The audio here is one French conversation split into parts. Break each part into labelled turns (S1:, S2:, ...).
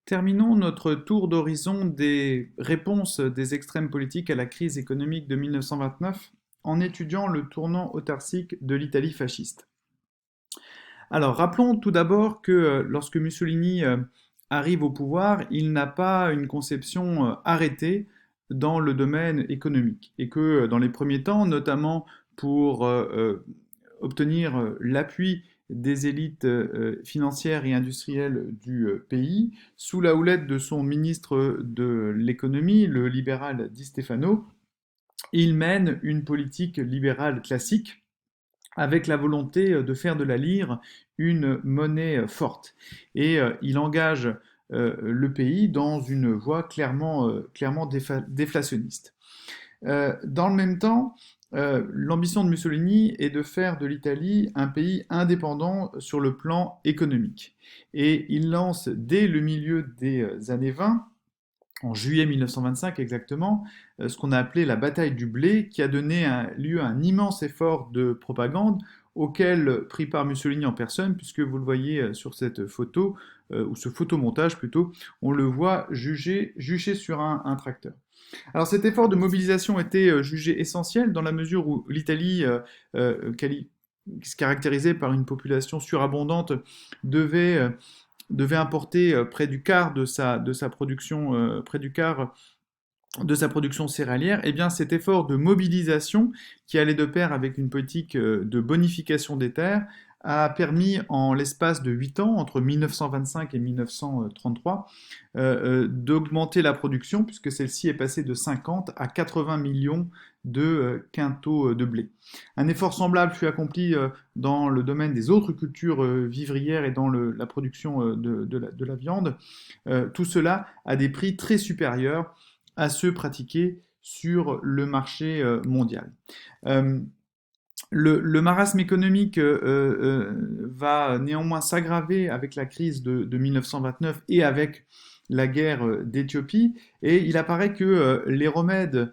S1: Terminons notre tour d'horizon des réponses des extrêmes politiques à la crise économique de 1929 en étudiant le tournant autarcique de l'Italie fasciste. Alors, rappelons tout d'abord que lorsque Mussolini arrive au pouvoir, il n'a pas une conception arrêtée dans le domaine économique et que dans les premiers temps, notamment pour obtenir l'appui des élites financières et industrielles du pays, sous la houlette de son ministre de l'économie, le libéral Di Stefano, il mène une politique libérale classique avec la volonté de faire de la lire une monnaie forte. Et il engage le pays dans une voie clairement déflationniste. Dans le même temps, l'ambition de Mussolini est de faire de l'Italie un pays indépendant sur le plan économique. Et il lance dès le milieu des années 20, en juillet 1925 exactement, ce qu'on a appelé la bataille du blé, qui a donné lieu à un immense effort de propagande auquel prit part Mussolini en personne, puisque vous le voyez sur cette photo, ou ce photomontage plutôt, on le voit juché sur un tracteur. Alors cet effort de mobilisation était jugé essentiel dans la mesure où l'Italie, se caractérisait par une population surabondante, devait, devait importer près du quart de sa production, près du quart de sa production céréalière, eh bien cet effort de mobilisation qui allait de pair avec une politique de bonification des terres a permis en l'espace de 8 ans, entre 1925 et 1933, d'augmenter la production, puisque celle-ci est passée de 50 à 80 millions de quintaux de blé. Un effort semblable fut accompli dans le domaine des autres cultures vivrières et dans la production de la viande. Tout cela à des prix très supérieurs à ceux pratiqués sur le marché mondial. Euh, le marasme économique va néanmoins s'aggraver avec la crise de 1929 et avec la guerre d'Éthiopie, et il apparaît que les remèdes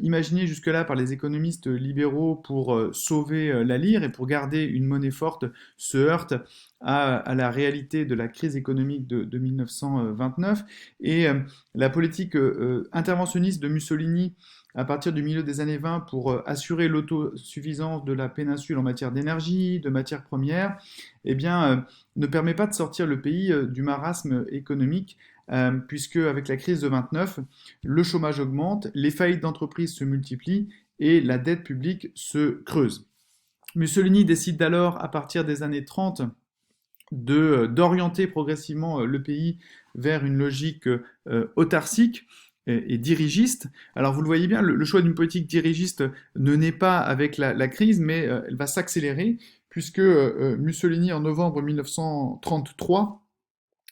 S1: imaginés jusque-là par les économistes libéraux pour sauver la lire et pour garder une monnaie forte se heurtent à la réalité de la crise économique de 1929, et la politique interventionniste de Mussolini à partir du milieu des années 20 pour assurer l'autosuffisance de la péninsule en matière d'énergie, de matières premières, eh bien, ne permet pas de sortir le pays du marasme économique, puisque avec la crise de 29, le chômage augmente, les faillites d'entreprises se multiplient et la dette publique se creuse. Mussolini décide alors, à partir des années 30, d'orienter progressivement le pays vers une logique autarcique et dirigiste. Alors vous le voyez bien, le choix d'une politique dirigiste ne naît pas avec la crise, mais elle va s'accélérer, puisque Mussolini, en novembre 1933,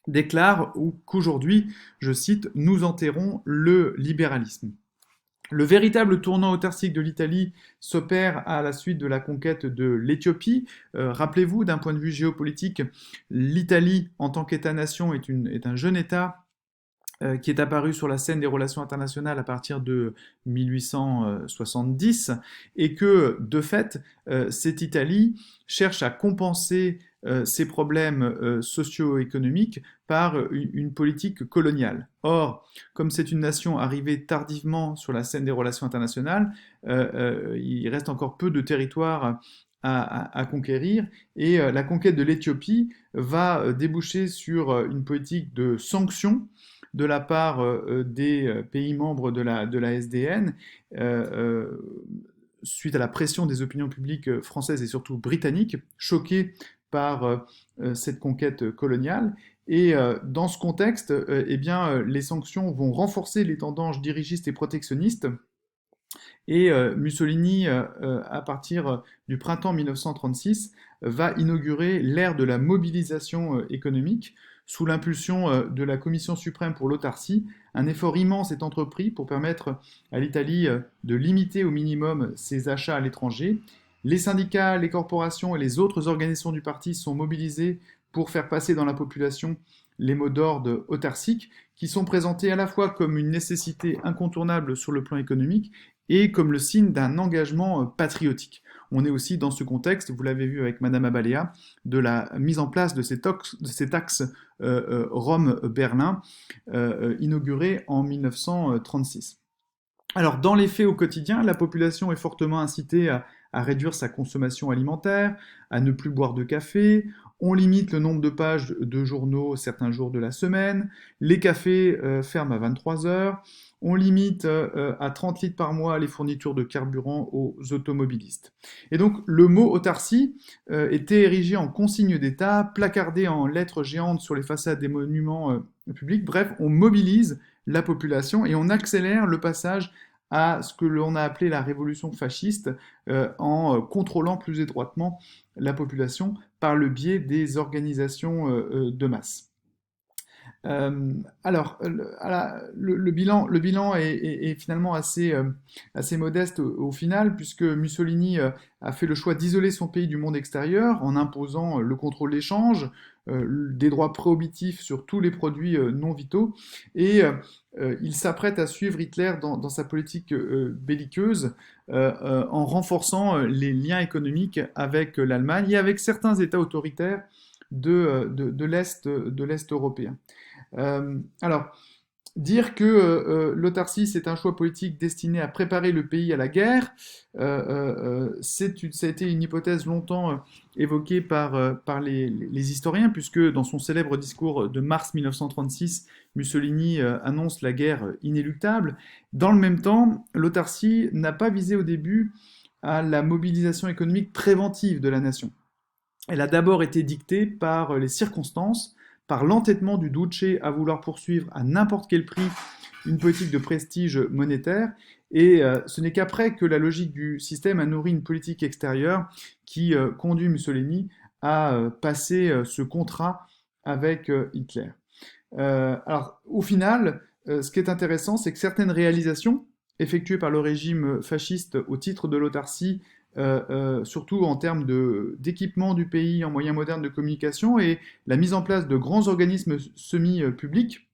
S1: déclare qu'aujourd'hui, je cite, nous enterrons le libéralisme. Le véritable tournant autarcique de l'Italie s'opère à la suite de la conquête de l'Éthiopie. Rappelez-vous, d'un point de vue géopolitique, l'Italie, en tant qu'État-nation, est un jeune État qui est apparu sur la scène des relations internationales à partir de 1870, et que, de fait, cette Italie cherche à compenser ses problèmes socio-économiques par une politique coloniale. Or, comme c'est une nation arrivée tardivement sur la scène des relations internationales, il reste encore peu de territoire à conquérir, et la conquête de l'Éthiopie va déboucher sur une politique de sanctions de la part des pays membres de la SDN, suite à la pression des opinions publiques françaises et surtout britanniques, choquées par cette conquête coloniale. Et dans ce contexte, eh bien, les sanctions vont renforcer les tendances dirigistes et protectionnistes. Et Mussolini, à partir du printemps 1936, va inaugurer l'ère de la mobilisation économique. Sous l'impulsion de la Commission suprême pour l'autarcie, un effort immense est entrepris pour permettre à l'Italie de limiter au minimum ses achats à l'étranger. Les syndicats, les corporations et les autres organisations du parti sont mobilisés pour faire passer dans la population les mots d'ordre autarciques, qui sont présentés à la fois comme une nécessité incontournable sur le plan économique et comme le signe d'un engagement patriotique. On est aussi dans ce contexte, vous l'avez vu avec Madame Abalea, de la mise en place de cet axe Rome-Berlin, inauguré en 1936. Alors, dans les faits au quotidien, la population est fortement incitée à réduire sa consommation alimentaire, à ne plus boire de café, on limite le nombre de pages de journaux certains jours de la semaine, les cafés ferment à 23 heures, on limite à 30 litres par mois les fournitures de carburant aux automobilistes. Et donc, le mot autarcie était érigé en consigne d'État, placardé en lettres géantes sur les façades des monuments publics. Bref, on mobilise la population et on accélère le passage à ce que l'on a appelé la révolution fasciste en contrôlant plus étroitement la population par le biais des organisations de masse. Alors, le bilan est finalement assez modeste au final, puisque Mussolini a fait le choix d'isoler son pays du monde extérieur en imposant le contrôle d'échange, des droits prohibitifs sur tous les produits non vitaux, et il s'apprête à suivre Hitler dans sa politique belliqueuse en renforçant les liens économiques avec l'Allemagne et avec certains États autoritaires de l'Est européen. Alors, dire que l'autarcie, c'est un choix politique destiné à préparer le pays à la guerre, ça a été une hypothèse longtemps évoquée par les historiens, puisque dans son célèbre discours de mars 1936, Mussolini annonce la guerre inéluctable. Dans le même temps, l'autarcie n'a pas visé au début à la mobilisation économique préventive de la nation. Elle a d'abord été dictée par les circonstances, par l'entêtement du Duce à vouloir poursuivre à n'importe quel prix une politique de prestige monétaire, et ce n'est qu'après que la logique du système a nourri une politique extérieure qui conduit Mussolini à passer ce contrat avec Hitler. Alors, au final, ce qui est intéressant, c'est que certaines réalisations effectuées par le régime fasciste au titre de l'autarcie, surtout en termes d'équipement du pays en moyens modernes de communication et la mise en place de grands organismes semi-publics,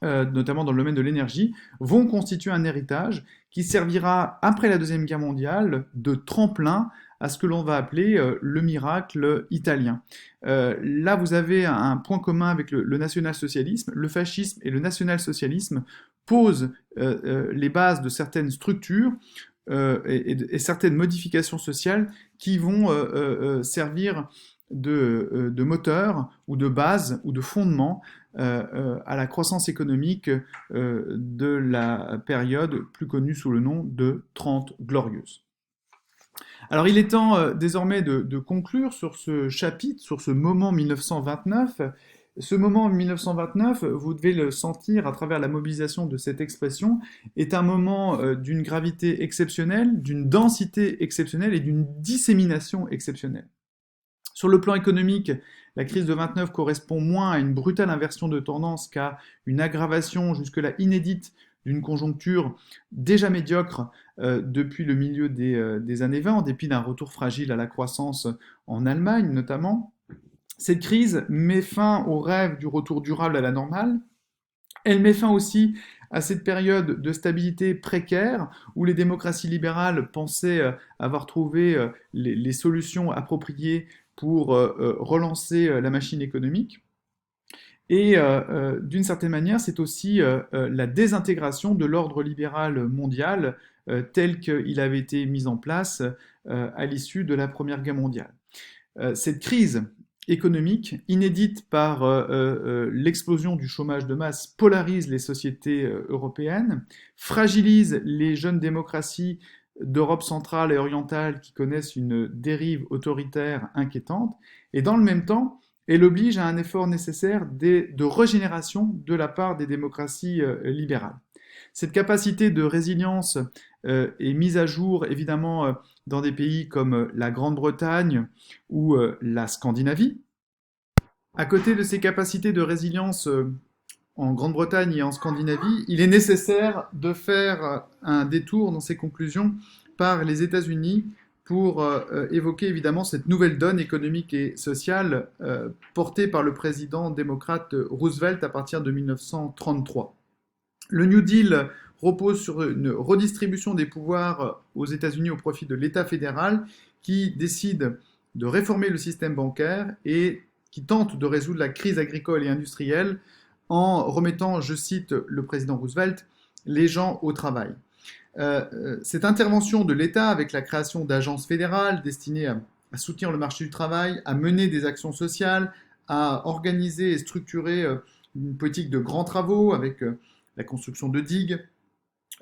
S1: notamment dans le domaine de l'énergie, vont constituer un héritage qui servira, après la Deuxième Guerre mondiale, de tremplin à ce que l'on va appeler le miracle italien. Là, vous avez un point commun avec le national-socialisme. Le fascisme et le national-socialisme posent les bases de certaines structures et certaines modifications sociales qui vont servir de moteur ou de base ou de fondement à la croissance économique de la période plus connue sous le nom de 30 glorieuses. Alors il est temps désormais de conclure sur ce chapitre, sur ce moment 1929. Ce moment 1929, vous devez le sentir à travers la mobilisation de cette expression, est un moment d'une gravité exceptionnelle, d'une densité exceptionnelle et d'une dissémination exceptionnelle. Sur le plan économique, la crise de 29 correspond moins à une brutale inversion de tendance qu'à une aggravation jusque-là inédite d'une conjoncture déjà médiocre depuis le milieu des années 20, en dépit d'un retour fragile à la croissance en Allemagne notamment. Cette crise met fin au rêve du retour durable à la normale. Elle met fin aussi à cette période de stabilité précaire où les démocraties libérales pensaient avoir trouvé les solutions appropriées pour relancer la machine économique. Et d'une certaine manière, c'est aussi la désintégration de l'ordre libéral mondial tel qu'il avait été mis en place à l'issue de la Première Guerre mondiale. Cette crise économique, inédite par l'explosion du chômage de masse, polarise les sociétés européennes, fragilise les jeunes démocraties d'Europe centrale et orientale qui connaissent une dérive autoritaire inquiétante, et dans le même temps, elle oblige à un effort nécessaire de régénération de la part des démocraties libérales. Cette capacité de résilience est mise à jour évidemment dans des pays comme la Grande-Bretagne ou la Scandinavie. À côté de ces capacités de résilience en Grande-Bretagne et en Scandinavie, il est nécessaire de faire un détour dans ces conclusions par les États-Unis pour évoquer évidemment cette nouvelle donne économique et sociale portée par le président démocrate Roosevelt à partir de 1933. Le New Deal repose sur une redistribution des pouvoirs aux États-Unis au profit de l'État fédéral qui décide de réformer le système bancaire et qui tente de résoudre la crise agricole et industrielle en remettant, je cite le président Roosevelt, les gens au travail. Cette intervention de l'État avec la création d'agences fédérales destinées à soutenir le marché du travail, à mener des actions sociales, à organiser et structurer une politique de grands travaux avec la construction de digues,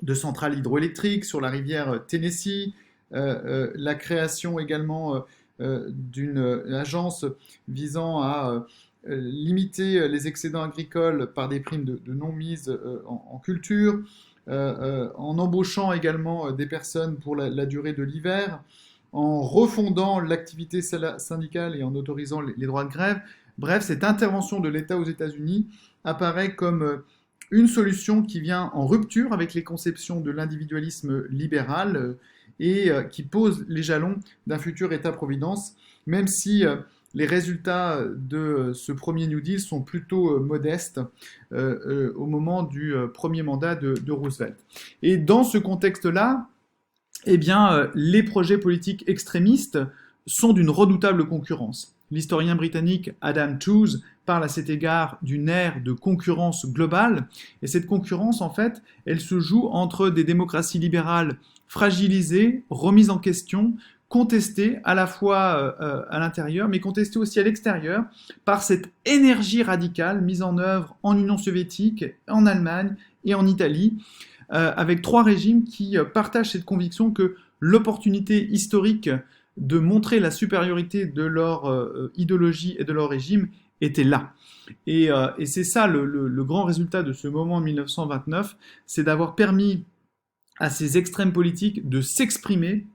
S1: de centrales hydroélectriques sur la rivière Tennessee, la création également d'une agence visant à limiter les excédents agricoles par des primes de non-mise en culture, en embauchant également des personnes pour la durée de l'hiver, en refondant l'activité syndicale et en autorisant les droits de grève. Bref, cette intervention de l'État aux États-Unis apparaît comme une solution qui vient en rupture avec les conceptions de l'individualisme libéral et qui pose les jalons d'un futur État-providence, même si les résultats de ce premier New Deal sont plutôt modestes au moment du premier mandat de Roosevelt. Et dans ce contexte-là, eh bien, les projets politiques extrémistes sont d'une redoutable concurrence. L'historien britannique Adam Tooze parle à cet égard d'une ère de concurrence globale, et cette concurrence, en fait, elle se joue entre des démocraties libérales fragilisées, remises en question, contestées à la fois à l'intérieur, mais contestées aussi à l'extérieur, par cette énergie radicale mise en œuvre en Union soviétique, en Allemagne et en Italie, avec trois régimes qui partagent cette conviction que l'opportunité historique de montrer la supériorité de leur idéologie et de leur régime était là. Et c'est ça le grand résultat de ce moment de 1929, c'est d'avoir permis à ces extrêmes politiques de s'exprimer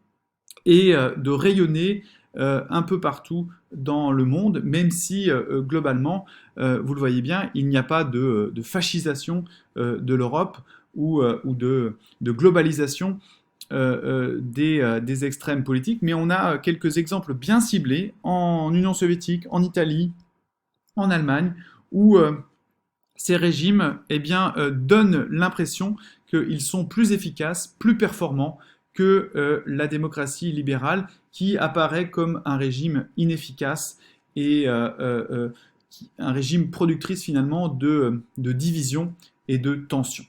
S1: et de rayonner un peu partout dans le monde, même si globalement, vous le voyez bien, il n'y a pas de fascisation de l'Europe ou de globalisation des extrêmes politiques, mais on a quelques exemples bien ciblés en Union soviétique, en Italie, en Allemagne, où ces régimes eh bien, donnent l'impression qu'ils sont plus efficaces, plus performants que la démocratie libérale, qui apparaît comme un régime inefficace et un régime productrice finalement de division et de tension.